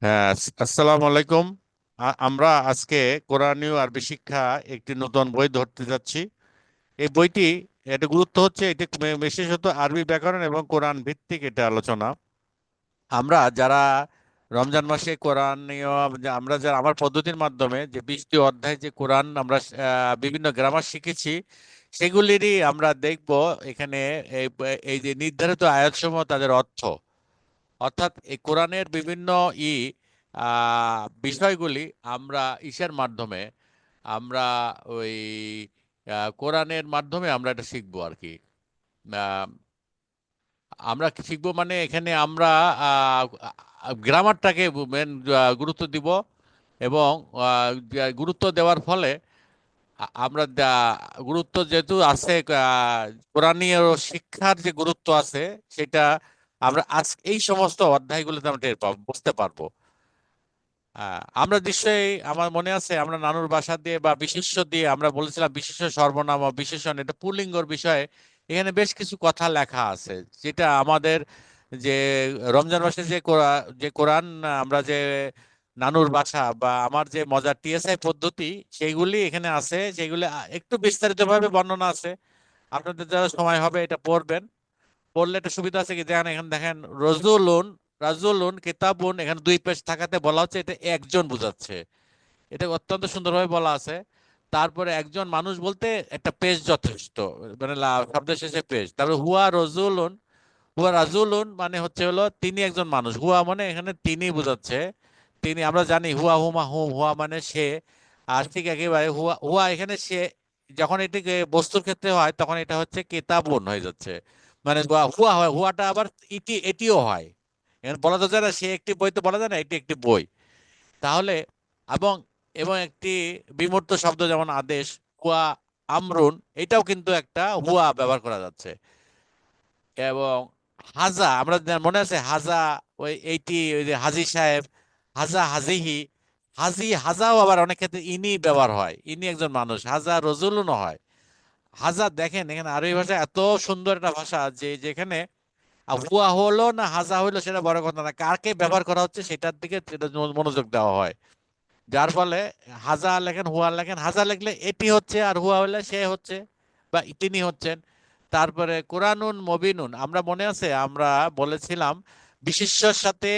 হ্যাঁ, আসসালামু আলাইকুম। আমরা আজকে কোরআনীয় আরবি শিক্ষা একটি নতুন বই ধরতে যাচ্ছি। এই বইটি, এটা গুরুত্ব হচ্ছে এটি বিশেষত আরবি ব্যাকরণ এবং কোরআন ভিত্তিক এটা আলোচনা। আমরা যারা রমজান মাসে কোরআনীয়, আমরা যারা আমার পদ্ধতির মাধ্যমে যে 20টি অধ্যায় যে কোরআন আমরা বিভিন্ন গ্রামার শিখেছি, সেগুলিরই আমরা দেখব এখানে। এই এই যে নির্ধারিত আয়াতসমূহ তাদের অর্থ, অর্থাৎ এই কোরআনের বিভিন্ন ই বিষয়গুলি আমরা ইসের মাধ্যমে, আমরা ওই কোরআনের মাধ্যমে আমরা এটা শিখবো আর কি। আহ, আমরা কি শিখবো মানে এখানে আমরা গ্রামারটাকে মেন গুরুত্ব দিব। এবং গুরুত্ব দেওয়ার ফলে আমরা গুরুত্ব যেহেতু আছে, কোরআনীয় শিক্ষার যে গুরুত্ব আছে সেটা আমরা আজ এই সমস্ত অধ্যায়গুলোতে আমরা টের পাবো, বুঝতে পারবো। আমরা নিশ্চয়ই, আমার মনে আছে আমরা নানুর বাসা দিয়ে বা বিশেষ্য দিয়ে আমরা বলেছিলাম বিশেষ্য সর্বনাম ও বিশেষণ, এটা পুল্লিঙ্গর বিষয়ে এখানে বেশ কিছু কথা লেখা আছে, যেটা আমাদের যে রমজান মাসে যে কোরআন আমরা যে নানুর বাসা বা আমার যে মজার টিএসআই পদ্ধতি, সেইগুলি এখানে আছে। সেইগুলি একটু বিস্তারিতভাবে বর্ণনা আছে। আপনাদের যারা সময় হবে এটা পড়বেন। পড়লে একটা সুবিধা আছে কি, দেখেন এখানে দেখেন রজুলুন, রাজুলুন কিতাবুন, এখানে 2 পেজ থাকাতে বলা হচ্ছে এটা একজন বোঝাচ্ছে। এটা অত্যন্ত সুন্দরভাবে বলা আছে। তারপরে একজন মানুষ বলতে একটা পেজ যথেষ্ট, মানে শব্দের শেষে পেজ। তারপরে হুয়া রজুলুন, হুয়া রাজুলুন মানে হচ্ছে হলো তিনি একজন মানুষ। হুয়া মানে এখানে তিনি বোঝাচ্ছে। তিনি, আমরা জানি হুয়া হুমা হুম, হুয়া মানে সে। আর ঠিক একেবারে হুয়া হুয়া এখানে সে, যখন এটিকে বস্তুর ক্ষেত্রে হয় তখন এটা হচ্ছে কেতাবুন হয়ে যাচ্ছে। মানে হুয়া হয়, হুয়াটা আবার এটিও হয়। এখানে বলা তো যায় না সে একটি বই, তো বলা যায় না এটি একটি বই। তাহলে এবং এবং একটি বিমূর্ত শব্দ যেমন আদেশ, হুয়া আমরুন, এটাও কিন্তু একটা হুয়া ব্যবহার করা যাচ্ছে। এবং হাজা, আমরা মনে আছে হাজা, ওই যে হাজি সাহেব, হাজা হাজিহি, হাজি হাজাও আবার অনেক ক্ষেত্রে ইনি ব্যবহার হয়, ইনি একজন মানুষ। হাজা রজুলুনও হয়। হাজা, দেখেন এখানে আরবি ভাষা এত সুন্দর একটা ভাষা যে যেখানে হুয়া হলো না হাজা হইলো সেটা বড় কথা না, কাকে ব্যবহার করা হচ্ছে সেটার দিকে সেটা মনোযোগ দেওয়া হয়। যার ফলে হাজা লেখেন হুয়া লেখেন, হাজা লিখলে এটি হচ্ছে, আর হুয়া হলে সে হচ্ছে বা তিনি হচ্ছেন। তারপরে কোরআনুন মবিনুন, আমরা মনে আছে আমরা বলেছিলাম বিশেষ্যর সাথে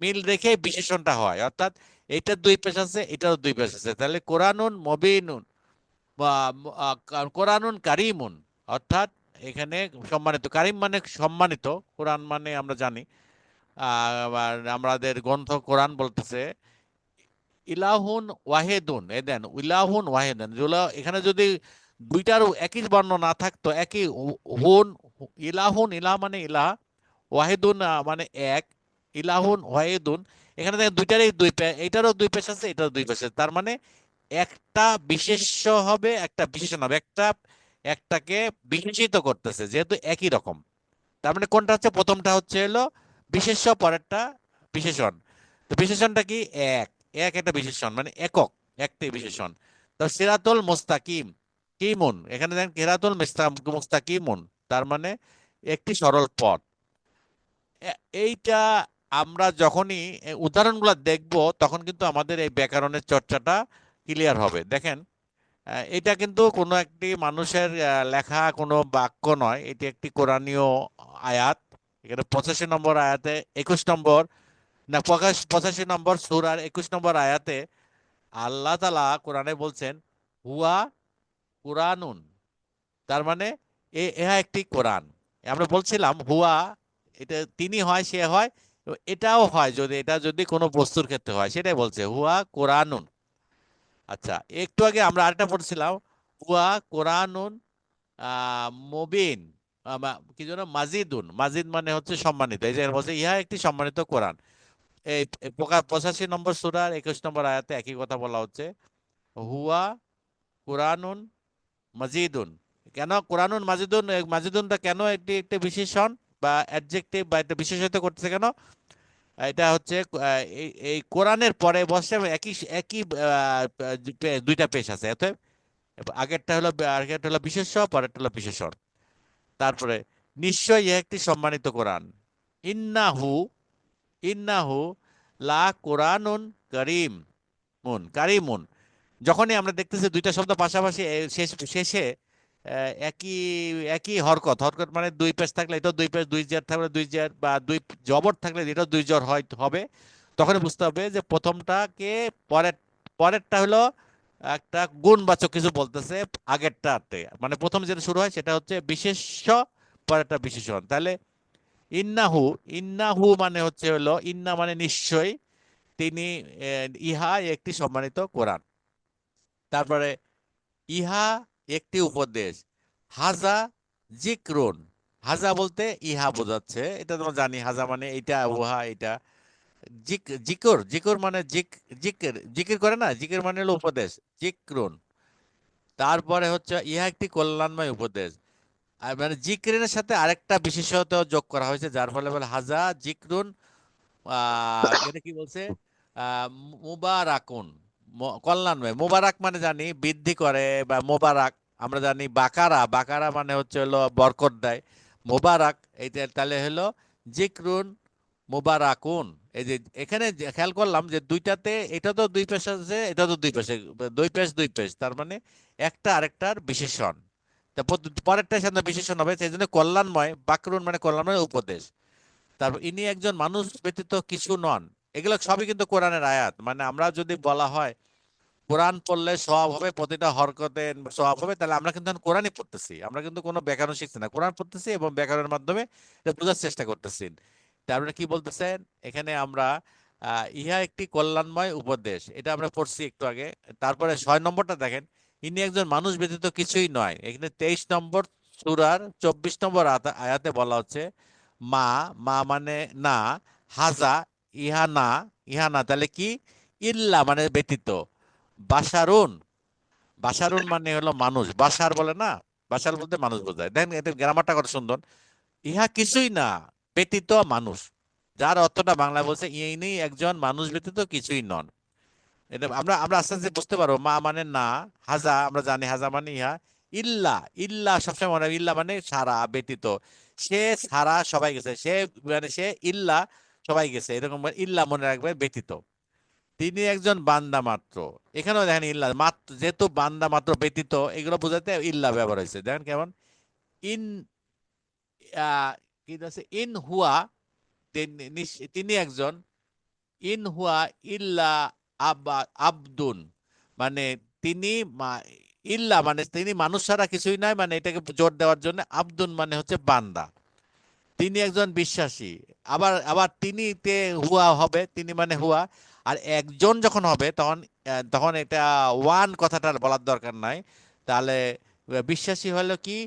মিল রেখে বিশেষণটা হয়, অর্থাৎ এইটার 2 পেশ আছে এটারও 2 পেশ আছে, তাহলে কোরআনুন মবিনুন বা কোরআনুন কারিমুন, অর্থাৎ এখানে সম্মানিত। কারিম মানে সম্মানিত, কোরআন মানে আমরা জানি, আবার আমাদের গ্রন্থ কোরআন বলতেছে ইলাহুন ওয়াহেদুন। এ দেন ইলাহুন ওয়াহেদুন, এখানে যদি দুইটার একই বর্ণ না থাকতো, একই হুন, ইলাহুন, ইলাহ মানে ইলাহ, ওয়াহেদুন মানে এক, ইলাহুন ওয়াহেদুন। এখানে দেখেন দুইটারই এইটারও 2 পেশ আছে এটারও 2 পেশ আছে, তার মানে একটা বিশেষ্য হবে একটা বিশেষণ হবে, একটা একটাকে বিশেষিত করতেছে যেহেতু একই রকম। তার মানে কোনটা হচ্ছে, প্রথমটা হচ্ছে হলো বিশেষ্য, পরেরটা বিশেষণ। তো বিশেষণটা কি? এক, এক একটা বিশেষণ মানে একক, একটি বিশেষণ। তো সিরাতুল মুস্তাকিম, কিমুন, এখানে দেখেন কেরাতুল মুস্তাকিমুন, তার মানে একটি সরল পথ। এইটা আমরা যখনই উদাহরণগুলো দেখব তখন কিন্তু আমাদের এই ব্যাকরণের চর্চাটা ক্লিয়ার হবে। দেখেন, এটা কিন্তু কোনো একটি মানুষের লেখা কোনো বাক্য নয়, এটি একটি কোরআনীয় আয়াত। এখানে 85 নম্বর আয়াতে, 21 নম্বর, না 85 নম্বর সূরার 21 নম্বর আয়াতে আল্লাহ তাআলা কোরআনে বলছেন হুয়া কুরআনুন, তার মানে ইহা একটি কোরআন। আমরা বলছিলাম হুয়া, এটা তিনি হয়, সে হয়, এবং এটাও হয় যদি এটা যদি কোনো বস্তুর ক্ষেত্রে হয়, সেটাই বলছে হুয়া কোরআনুন। আচ্ছা, একটু আগে আমরা আরেকটা পড়ছিলাম হুয়া কোরআনুন মুবিন, কি যেন মাজিদুন, মাজিদ মানে হচ্ছে সম্মানিত। এই যে বলছে ইহা একটি সম্মানিত কোরআন। এই 85 নম্বর সূরার 21 নম্বর আয়াতে একই কথা বলা হচ্ছে হুয়া কোরআনুন মাজিদুন। কেন কোরআনুন মাজিদুন? মাজিদুনটা কেন একটি একটি বিশেষণ বা অ্যাডজেক্টিভ বা একটা বিশেষিত করতেছে কেন? এটা হচ্ছে এই কোরআনের পরে বসে একই একই 2টা পেশ আছে, অতএব আগেরটা হলো বিশেষ্য, পরেরটা হলো বিশেষণ। তারপরে নিশ্চয় ইহা একটি সম্মানিত কোরআন। ইন্নাহু, ইন্নাহু লা কোরআনুন করিম কারিমুন। যখনই আমরা দেখতেছি দুইটা শব্দ পাশাপাশি শেষে একই একই হরকত হরকত মানে দুই পেশ থাকলে এটা দুই পেশ, দুই জের থাকলে দুই জের, বা দুই জবর থাকলে এটা দুই জবর হয় হবে। তখন বুঝতে হবে যে প্রথমটাকে পরের পরেরটা হলো একটা গুণবাচক কিছু বলতেছে আগেরটাতে, মানে প্রথম যেটা শুরু হয় সেটা হচ্ছে বিশেষ্য, পরেরটা বিশেষণ। তাহলে ইন্নাহু, ইন্নাহু মানে হচ্ছে হলো ইন্না মানে নিশ্চয়, তিনি ইহা একটি সম্মানিত কোরআন। তারপরে ইহা একটি উপদেশ, হাজা জিক্রুন, হাজা বলতে ইহা বোঝাচ্ছে, এটা তোমরা জানি, হাজা মানে এটা, উহা এটা। জিকর, জিকর মানে জিকির, জিকির করে না, জিকির মানে হলো উপদেশ, জিক্রুন। তারপরে হচ্ছে ইহা একটি কল্যাণময় উপদেশ। আর মানে জিক্রের সাথে আরেকটা বিশেষত যোগ করা হয়েছে, যার ফলে বলে হাজা জিক্রুন, এটা কি বলছে, মুবারাকুন, কল্যাণময়। মুবারাক মানে জানি বৃদ্ধি করে বা মোবারক, আমরা জানি বাকারা, বাকারা মানে হচ্ছে হলো বরকত দেয়। মোবারক এইটা তাহলে হলো জিক্রুন মুবারাকুন। এই যে এখানে খেয়াল করলাম যে দুইটাতে, এটা তো দুই পেশ আছে, এটা তো দুই পেশে, দুই পেশ দুই পেশ, তার মানে একটা আরেকটার বিশেষণ। তা পরেরটার সাথে বিশেষণ হবে, সেই জন্য কল্যাণময়, বাকরুন মানে কল্যাণময় উপদেশ। তারপর ইনি একজন মানুষ ব্যতীত কিছু নন। এগুলো সবই কিন্তু কোরআনের আয়াত। মানে আমরা যদি বলা হয় কোরআন পড়লে সওয়াব হবে, প্রতিটা হরকতে সওয়াব হবে, তাহলে আমরা কিন্তু এখন কোরআনই পড়তেছি, আমরা কিন্তু কোনো ব্যাকরণ শিখছি না, কোরআন পড়তেছি এবং ব্যাকরণের মাধ্যমে এটা বোঝার চেষ্টা করতেছি। তারপরে কি বলতেছেন এখানে আমরা, ইহা একটি কল্যাণময় উপদেশ, এটা আমরা পড়ছি একটু আগে। তারপরে 6 নম্বরটা দেখেন, ইনি একজন মানুষ ব্যতীত কিছুই নয়। এখানে 23 নম্বর সূরার 24 নম্বর আয়াতে বলা হচ্ছে মা, মা মানে না, হাজা ইহা না, ইহা না তাহলে কি, ইল্লা মানে ব্যতীত, বাশারুন, বাশারুন মানে হলো মানুষ, বাশার বলে না, বাশার বলতে মানুষ বোঝায়। দেখেন এদের গ্রামারটা কত সুন্দর, ইহা কিছুই না ব্যতীত মানুষ, যার অর্থটা বাংলা বলছে ইনি একজন মানুষ ব্যতীত কিছুই নন। এটা আমরা আমরা আস্তে আস্তে বুঝতে পারবো। মা মানে না, হাজা আমরা জানি হাজা মানে ইহা, ইল্লা, ইল্লা সবসময় মনে রাখবে, ইল্লা মানে সারা ব্যতীত, সে সারা সবাই গেছে, সে মানে সে ইল্লা সবাই গেছে, এরকম ইল্লা মনে রাখবে ব্যতীত, তিনি একজন বান্দা মাত্র। এখানেও দেখেন ইল্লা মাত্র, যেহেতু বান্দা মাত্র ব্যতীত, এগুলো বোঝাতে ইল্লা ব্যবহার হয়েছে। দেখেন কেমন, ইন কি আছে, ইন হুয়া, তিনি একজন, ইন হুয়া ইল্লা আবদুন, মানে তিনি ইল্লা মানে তিনি মানুষ ছাড়া কিছুই নয়, মানে এটাকে জোর দেওয়ার জন্য আবদুন মানে হচ্ছে বান্দা, তিনি একজন বিশ্বাসী। আবার আবার তিনি তে হুয়া হবে, তিনি মানে হুয়া, আর একজন যখন হবে তখন তখন এটা ওয়ান কথাটা বলার দরকার নাই। তাহলে বিশ্বাসী হলো কি,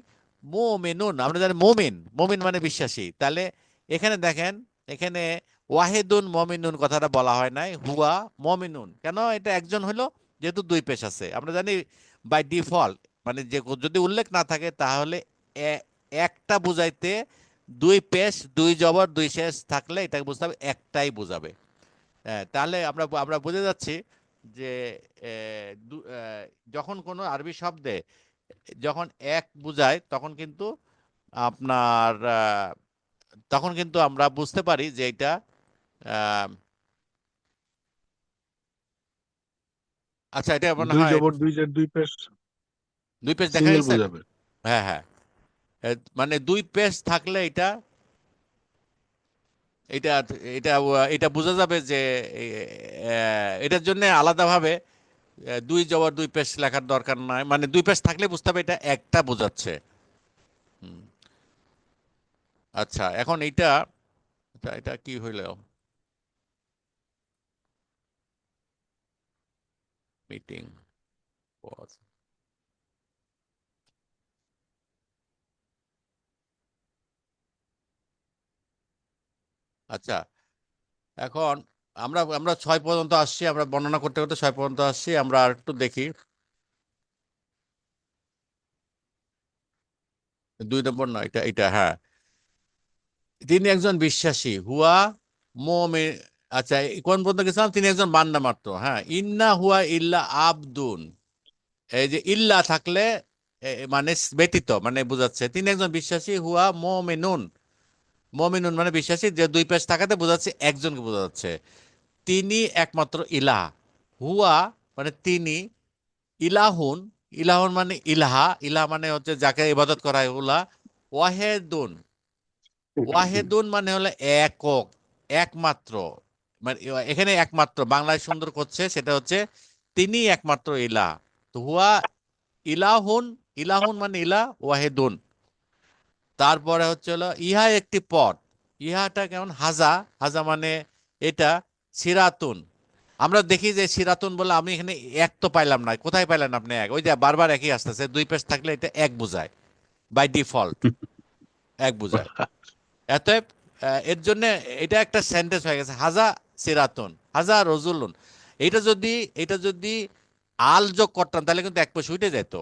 মুমিনুন, আমরা জানি মুমিন, মুমিন মানে বিশ্বাসী। তাহলে এখানে দেখেন, এখানে ওয়াহিদুন মমিনুন কথাটা বলা হয় নাই, হুয়া মমিনুন, কেন এটা একজন হলো, যেহেতু দুই পেশ আছে। আমরা জানি বাই ডিফল্ট, মানে যে যদি উল্লেখ না থাকে তাহলে একটা বুঝাইতে দুই পেশ দুই জবর দুই শেষ থাকলে এটাকে বুঝতে হবে একটাই বোঝাবে। তাহলে আমরা আমরা বুঝে যাচ্ছি যে যখন কোনো আরবি শব্দে যখন এক বুঝায় তখন কিন্তু আপনার তখন কিন্তু আমরা বুঝতে পারি যে এটা আহ, আচ্ছা, এটা মনে দুই হয় জবর দুই জের দুই পেশ দুই পেজ দেখা সিঙ্গেল গেছে। বোঝাবে। হ্যাঁ হ্যাঁ, মানে দুই পেজ থাকলে এটা এটা এটা এটা বোঝা যাবে যে এটার জন্য আলাদাভাবে দুই জবর দুই পেশ লেখার দরকার নাই, মানে দুই পেশ থাকলে বুঝতে হবে এটা একটা বোঝাচ্ছে। হুম। আচ্ছা, এখন এইটা এটা এটা কি হইল, মিটিং পজ। আচ্ছা, এখন আমরা আমরা 6 পর্যন্ত আসছি, আমরা বর্ণনা করতে করতে 6 পর্যন্ত আসছি, আমরা আর একটু দেখি 2 নম্বর না, এটা এটা হ্যাঁ, তিনি একজন বিশ্বাসী, হুয়া মোমে। আচ্ছা, কোন পর্যন্ত গেছিলাম, তিনি একজন বান্দা মাত্র। হ্যাঁ, ইন্না হুয়া ইল্লা আবদুন, এই যে ইল্লা থাকলে মানে ব্যতীত মানে বোঝাচ্ছে, তিনি একজন বিশ্বাসী, হুয়া মোমিনুন, মোমিনুন মানে বিশ্বাসী, যে দুই পেশ থাকাতে বোঝাচ্ছে একজনকে বোঝা যাচ্ছে। তিনি একমাত্র ইলাহ। হুয়া মানে তিনি, ইলাহুন, ইলাহুন মানে ইলাহা, ইলাহা মানে হচ্ছে যাকে ইবাদত করা হয় উলা, ওয়াহেদুন, ওয়াহেদুন মানে হলো একক, একমাত্র, মানে এখানে একমাত্র বাংলায় সুন্দর করছে সেটা হচ্ছে তিনি একমাত্র ইলাহ। তো হুয়া ইলাহুন, ইলাহুন মানে ইলাহ, ওয়াহেদুন। তারপরে হচ্ছে হলো ইহা একটি পথ। ইহাটা কেমন? হাজা, হাজা মানে এটা, সিরাতুন। আমরা দেখি যে সিরাতুন বলে, আমি এখানে এক তো পাইলাম না, কোথায় পাইলেন আপনি এক? ওই যে বারবার একই আসতেছে, দুই পেজ থাকলে এটা এক বোঝায়, বাই ডিফল্ট এক বোঝায়। অতএব এর জন্য এটা একটা সেন্টেন্স হয়ে গেছে, হাজা সিরাতুন, হাজা রজুলুন। এটা যদি আল যোগ করতাম তাহলে কিন্তু এক পেশ উঠে যেত।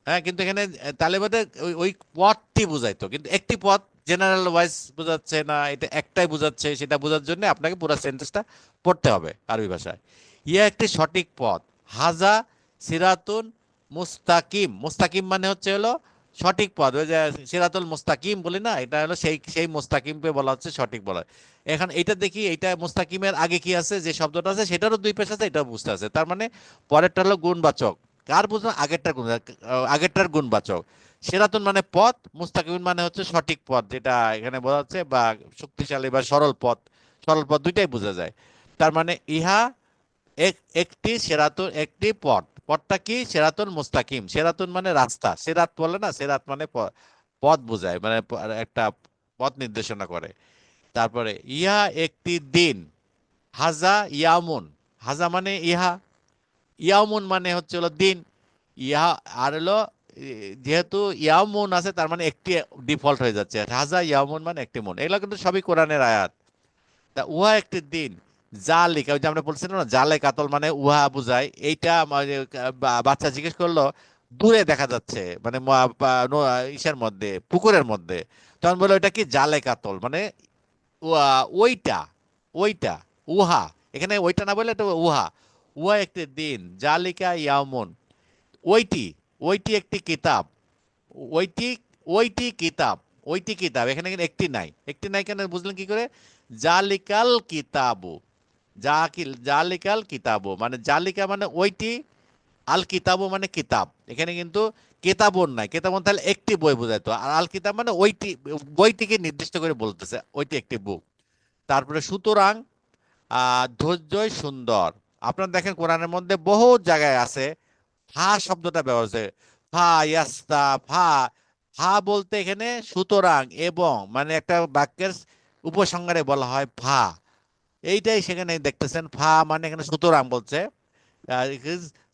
হ্যাঁ, কিন্তু এখানে তাহলে বাদে ওই পথটি বুঝাইতো, কিন্তু একটি পথ জেনারেল ওয়াইজ বোঝাচ্ছে না, এটা একটাই বোঝাচ্ছে, সেটা বোঝার জন্য আপনাকে পুরো সেন্টেন্সটা পড়তে হবে আরবি ভাষায়। ইয়া একটি সঠিক পথ, হাজা সিরাতুন মুস্তাকিম। মুস্তাকিম মানে হচ্ছে হলো সঠিক পথ। ওই যে সিরাতুল মুস্তাকিম বলি না, এটা হলো সেই সেই মুস্তাকিমকে বলা হচ্ছে সঠিক বলা। এখন এটা দেখি, এটা মুস্তাকিমের আগে কি আছে, যে শব্দটা আছে সেটারও দুই পেশ আছে, এটাও বুঝতে আছে। তার মানে পরেরটা হলো গুণবাচক, কার বুঝলাম? আগেরটার গুণ, আগেরটার গুণবাচক। সিরাতুন মানে পথ, মুস্তাকিম মানে হচ্ছে সঠিক পথ, যেটা এখানে বোঝা যাচ্ছে, বা শক্তিশালী বা সরল পথ। সরল পথ দুইটাই বোঝা যায়। তার মানে ইহা একটি সেরাতুন, একটি পথ। পথটা কি? সেরাতুন মুস্তাকিম। সেরাতুন মানে রাস্তা, সেরাত বলে না, সেরাত মানে পথ বোঝায়, মানে একটা পথ নির্দেশনা করে। তারপরে ইহা একটি দিন, হাজা ইয়ামুন। হাজা মানে ইহা, ইয়ামুন মানে হচ্ছে হলো দিন। ইহা আর হলো যেহেতু ইয়ামুন আছে তার মানে একটি ডিফল্ট হয়ে যাচ্ছে, হাজা ইয়ামুন মানে একটি মন। এগুলো কিন্তু সবই কোরআনের আয়াত। তা উহা একটি দিন, জালিকা, ওই যে আমরা বলছিলাম না, জালে কাতল মানে উহা বুঝায়। এইটা বাচ্চা জিজ্ঞেস করলো, দূরে দেখা যাচ্ছে মানে ইসের মধ্যে, পুকুরের মধ্যে। তখন বললো এটা কি? জালে কাতল মানে ওইটা, ওইটা, উহা। এখানে ওইটা না বলে এটা উহা। উহা একটি দিন, জালিকা ইয়ামুন, ওইটি, ওইটি একটি কিতাব, ওইটি, ওইটি কিতাব, ওইটি কিতাব। এখানে কিন্তু একটি নাই, একটি নাই কেন বুঝলেন কি করে? জালিকাল কিতাবু, জালিকাল কিতাবু মানে জালিকা মানে ওইটি, আল কিতাবু মানে কিতাব। এখানে কিন্তু কেতাবন নাই, কেতাবন তাহলে একটি বই বোঝাইতো, আর আল কিতাব মানে ওইটি, বইটিকে নির্দিষ্ট করে বলতেছে ওইটি একটি বুক। তারপরে সুতরাং ধৈর্যই সুন্দর। আপনারা দেখেন কোরআনের মধ্যে বহু জায়গায় আছে ফা শব্দটা ব্যবহার হচ্ছে, ফা ইয়াস্তা ফা। ফা বলতে এখানে সুতরাং এবং মানে একটা বাক্যের উপসংহারে বলা হয় ফা। এইটাই সেখানে দেখতেছেন, ফা মানে এখানে সুতরাং বলছে।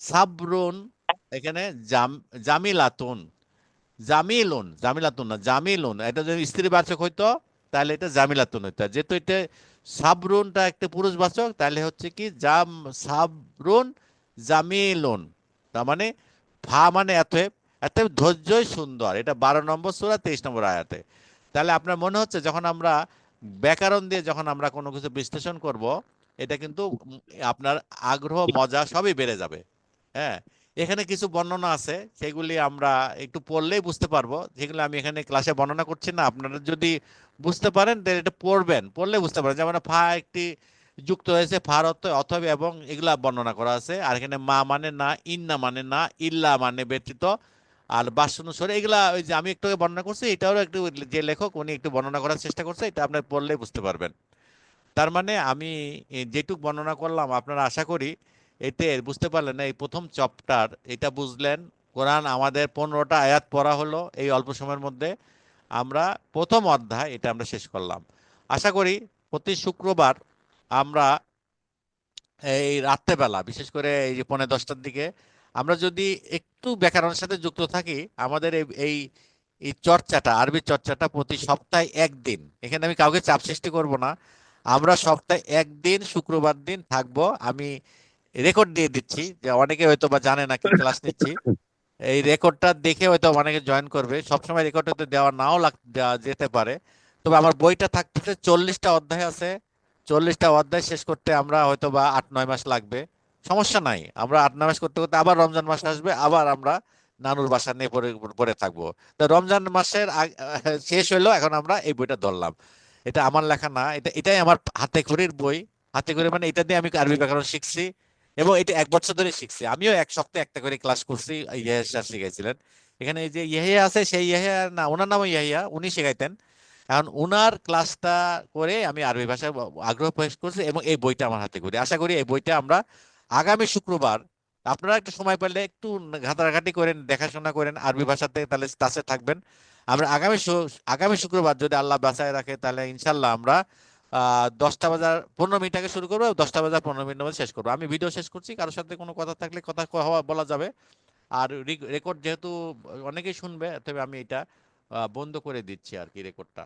সাবরুন, এখানে জামিলাতুন, জামিলুন, জামিলাতুন না জামিলুন। এটা যদি স্ত্রীবাচক হইতো তাহলে এটা জামিলাতুন হইতো। যেহেতু এটা সাবরুনটা একটা পুরুষবাচক, তাহলে হচ্ছে কি সাবরুন জামিলুন। তার মানে ফা মানে এত, এত ধৈর্যই সুন্দর। এটা 12 নম্বর সূরা 23 নম্বর আয়াতে। তাহলে আপনার মনে হচ্ছে যখন আমরা ব্যাকরণ দিয়ে যখন আমরা কোনো কিছু বিশ্লেষণ করব, এটা কিন্তু আপনার আগ্রহ মজা সবই বেড়ে যাবে। হ্যাঁ, এখানে কিছু বর্ণনা আছে, সেগুলি আমরা একটু পড়লেই বুঝতে পারবো। যেগুলো আমি এখানে ক্লাসে বর্ণনা করছি না, আপনারা যদি বুঝতে পারেন তাহলে এটা পড়বেন, পড়লে বুঝতে পারেন। যেমন ফা একটি যুক্ত হয়েছে, ফার অর্থ অথবা এবং, এগুলা বর্ণনা করা আছে। আর এখানে মা মানে না, ইন্না মানে না, ইল্লা মানে ব্যতীত, আর বাসনুসরে, এগুলা ওই যে আমি একটু আগে বর্ণনা করছি, এটাও একটু যে লেখক উনি একটু বর্ণনা করার চেষ্টা করছে, এটা আপনার পড়লেই বুঝতে পারবেন। তার মানে আমি যেটুক বর্ণনা করলাম আপনারা আশা করি এতে বুঝতে পারলেন। এই প্রথম চ্যাপ্টার এটা বুঝলেন। কোরআন আমাদের 15টা আয়াত পড়া হলো এই অল্প সময়ের মধ্যে। আমরা প্রথম অধ্যায় এটা আমরা শেষ করলাম। আশা করি প্রতি শুক্রবার আমরা এই রাত্রেবেলা, বিশেষ করে এই যে 9:45-টার দিকে, আমরা যদি একটু ব্যাকরণের সাথে যুক্ত থাকি, আমাদের এই এই এই চর্চাটা, আরবি চর্চাটা প্রতি সপ্তাহে একদিন, এখানে আমি কাউকে চাপ সৃষ্টি করব না, আমরা সপ্তাহে একদিন শুক্রবার দিন থাকবো। আমি রেকর্ড দিয়ে দিচ্ছি, যে অনেকে হয়তো বা জানে না কি ক্লাস নিচ্ছি। এই রেকর্ডটা দেখে হয়তো অনেকে জয়েন করবে। সবসময় রেকর্ড হয়তো দেওয়া নাও দেওয়া যেতে পারে। তবে আমার বইটা থাকতেছে, 40টা অধ্যায় আছে। 40টা অধ্যায় শেষ করতে আমরা হয়তো বা 8-9 মাস লাগবে। সমস্যা নাই, আমরা 8-9 মাস করতে করতে আবার রমজান মাস আসবে, আবার আমরা নানুর বাসা নিয়ে পড়ে পড়ে থাকবো। তো রমজান মাসের শেষ হইলো, এখন আমরা এই বইটা ধরলাম। এটা আমার লেখা না, এটাই আমার হাতে খড়ির বই। হাতে করে মানে এটা দিয়ে আমি আরবি ব্যাকরণ শিখছি, এবং এটা 1 বছর ধরে শিখছি। আমিও এক সপ্তাহে একটা করে ক্লাস করছি, ইয়াহিয়া স্যার শিখাইছিলেন। এখানে এই যে ইয়াহিয়া আছে, সেই ইয়াহিয়া না, ওনার নামও ইয়াহিয়া, উনি শেখাইতেন। এখন উনার ক্লাসটা করে আমি আরবি ভাষায় আগ্রহ প্রকাশ করছি, এবং এই বইটা আমার হাতে করি। আশা করি এই বইটা আমরা আগামী শুক্রবার, আপনারা একটু সময় পেলে একটু ঘাটাঘাটি করেন, দেখাশোনা করেন আরবি ভাষাতে, তাহলে টাচে থাকবেন। আমরা আগামী শুক্রবার যদি আল্লাহ বাঁচায় রাখে, তাহলে ইনশাল্লাহ আমরা 10টা বাজার 15 মিনিট আগে শুরু করবো, 10টা বাজার 15 মিনিটের মধ্যে শেষ করবো। আমি ভিডিও শেষ করছি, কারোর সাথে কোনো কথা থাকলে কথা হওয়া বলা যাবে। আর রেকর্ড যেহেতু অনেকেই শুনবে, তবে আমি এটা বন্ধ করে দিচ্ছি আর কি, রেকর্ডটা।